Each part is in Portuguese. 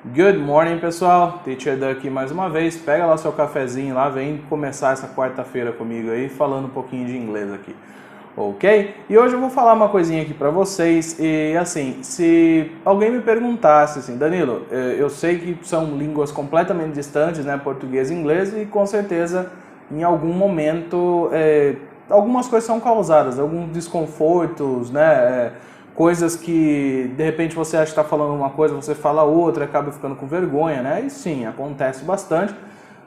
Good morning, pessoal. Teacher Dan aqui mais uma vez. Pega lá seu cafezinho lá, vem começar essa quarta-feira comigo aí, falando um pouquinho de inglês aqui. Ok? E hoje eu vou falar uma coisinha aqui pra vocês e assim, se alguém me perguntasse assim, Danilo, eu sei que são línguas completamente distantes, né, português e inglês, e com certeza em algum momento algumas coisas são causadas, alguns desconfortos, né, coisas que de repente você acha que está falando uma coisa, você fala outra, acaba ficando com vergonha, né? E sim, acontece bastante.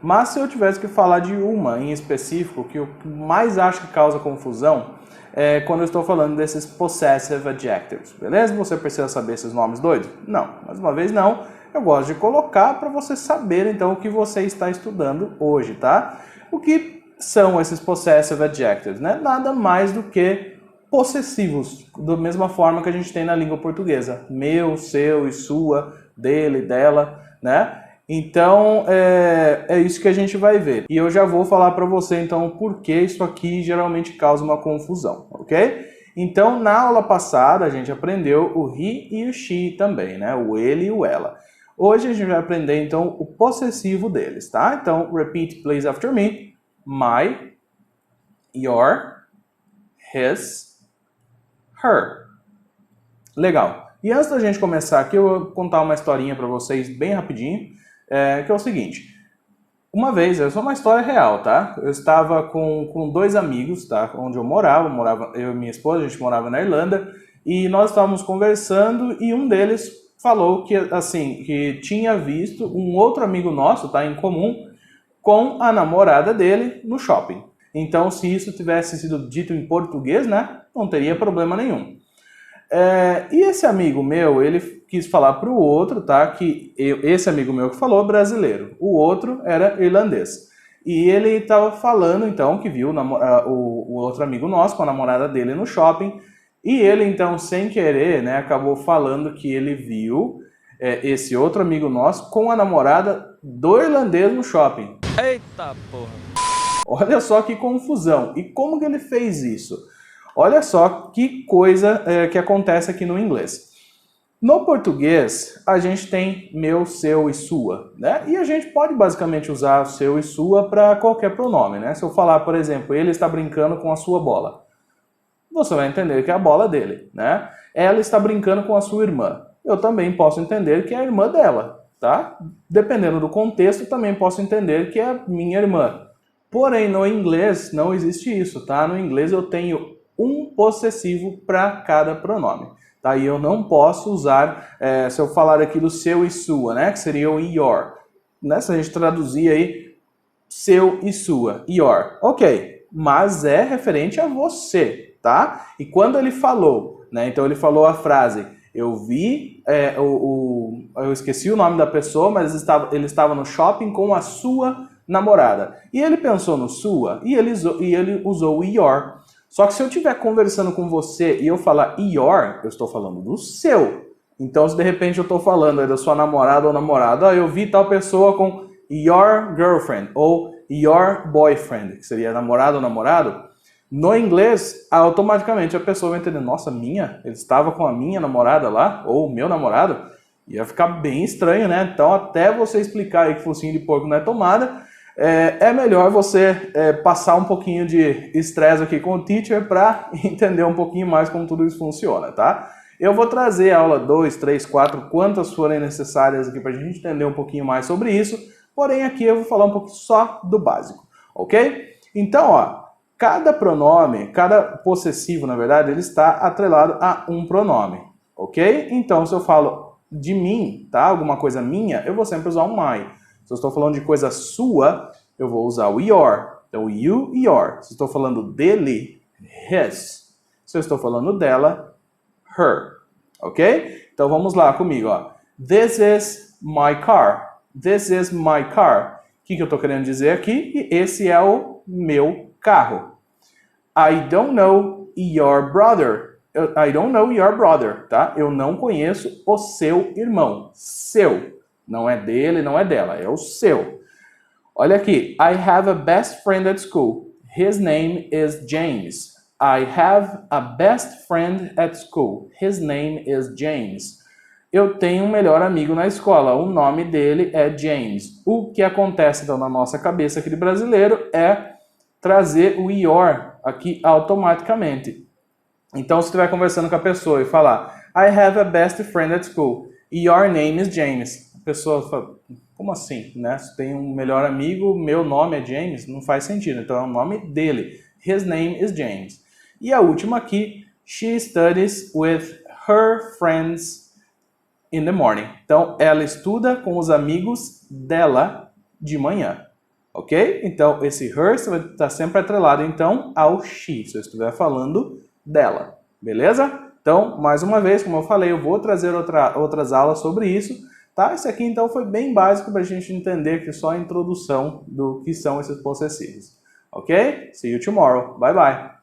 Mas se eu tivesse que falar de uma em específico, que eu mais acho que causa confusão, é quando eu estou falando desses possessive adjectives, beleza? Você precisa saber esses nomes doidos? Não, mais uma vez não. Eu gosto de colocar para você saber então o que você está estudando hoje, tá? O que são esses possessive adjectives, né? Nada mais do que possessivos, da mesma forma que a gente tem na língua portuguesa. Meu, seu e sua, dele, dela, né? Então, é isso que a gente vai ver. E eu já vou falar para você, então, por que isso aqui geralmente causa uma confusão, ok? Então, na aula passada, a gente aprendeu o he e o she também, né? O ele e o ela. Hoje a gente vai aprender, então, o possessivo deles, tá? Então, repeat please after me. My, your, his, her. Legal. E antes da gente começar aqui, eu vou contar uma historinha para vocês bem rapidinho, que é o seguinte. Uma vez, essa é uma história real, tá? Eu estava com dois amigos, tá? Onde eu morava eu e minha esposa, a gente morava na Irlanda, e nós estávamos conversando e um deles falou que, assim, que tinha visto um outro amigo nosso, tá? Em comum, com a namorada dele no shopping. Então, se isso tivesse sido dito em português, né? Não teria problema nenhum. E esse amigo meu, ele quis falar para o outro, tá? Esse amigo meu que falou brasileiro, o outro era irlandês. E ele estava falando, então, que viu o outro amigo nosso com a namorada dele no shopping. E ele, então, sem querer, né, acabou falando que ele viu esse outro amigo nosso com a namorada do irlandês no shopping. Eita porra! Olha só que confusão. E como que ele fez isso? Olha só que coisa que acontece aqui no inglês. No português, a gente tem meu, seu e sua, né? E a gente pode basicamente usar o seu e sua para qualquer pronome, né? Se eu falar, por exemplo, ele está brincando com a sua bola, você vai entender que é a bola dele, né? Ela está brincando com a sua irmã. Eu também posso entender que é a irmã dela, tá? Dependendo do contexto, também posso entender que é a minha irmã. Porém, no inglês não existe isso, tá? No inglês eu tenho um possessivo para cada pronome. Tá? E eu não posso usar, se eu falar aqui do seu e sua, né? Que seria o your. Né? Se a gente traduzir aí, seu e sua, your. Ok, mas é referente a você, tá? E quando ele falou, né? Então ele falou a frase, eu vi, eu esqueci o nome da pessoa, mas ele estava no shopping com a sua namorada. E ele pensou no sua e ele usou o your. Só que se eu estiver conversando com você e eu falar your, eu estou falando do seu. Então, se de repente eu estou falando aí da sua namorada ou namorado, eu vi tal pessoa com your girlfriend ou your boyfriend, que seria namorado ou namorado, no inglês, automaticamente a pessoa vai entender, nossa, ele estava com a minha namorada lá, ou o meu namorado, ia ficar bem estranho, né? Então, até você explicar aí que focinho de porco não é tomada, é melhor você passar um pouquinho de estresse aqui com o teacher para entender um pouquinho mais como tudo isso funciona, tá? Eu vou trazer a aula 2, 3, 4, quantas forem necessárias aqui para a gente entender um pouquinho mais sobre isso, porém aqui eu vou falar um pouquinho só do básico, ok? Então, ó, cada pronome, cada possessivo, na verdade, ele está atrelado a um pronome, ok? Então, se eu falo de mim, tá? Alguma coisa minha, eu vou sempre usar um my. Se eu estou falando de coisa sua, eu vou usar o your. Então, you e your. Se eu estou falando dele, his. Se eu estou falando dela, her. Ok? Então, vamos lá comigo. Ó. This is my car. This is my car. O que eu estou querendo dizer aqui? Esse é o meu carro. I don't know your brother. I don't know your brother, tá? Eu não conheço o seu irmão. Seu. Não é dele, não é dela, é o seu. Olha aqui. I have a best friend at school. His name is James. I have a best friend at school. His name is James. eu tenho um melhor amigo na escola, o nome dele é James. O que acontece então na nossa cabeça aqui de brasileiro é trazer o your aqui automaticamente. Então, se estiver conversando com a pessoa e falar I have a best friend at school, your name is James. A pessoa fala, como assim? Né? Se tem um melhor amigo, meu nome é James? Não faz sentido. Então, é o nome dele. His name is James. E a última aqui, she studies with her friends in the morning. Então, ela estuda com os amigos dela de manhã. Ok? Então, esse her vai estar sempre atrelado, então, ao she, se eu estiver falando dela. Beleza? Então, mais uma vez, como eu falei, eu vou trazer outras aulas sobre isso. Tá? Esse aqui, então, foi bem básico para a gente entender que só a introdução do que são esses possessivos. Ok? See you tomorrow. Bye, bye.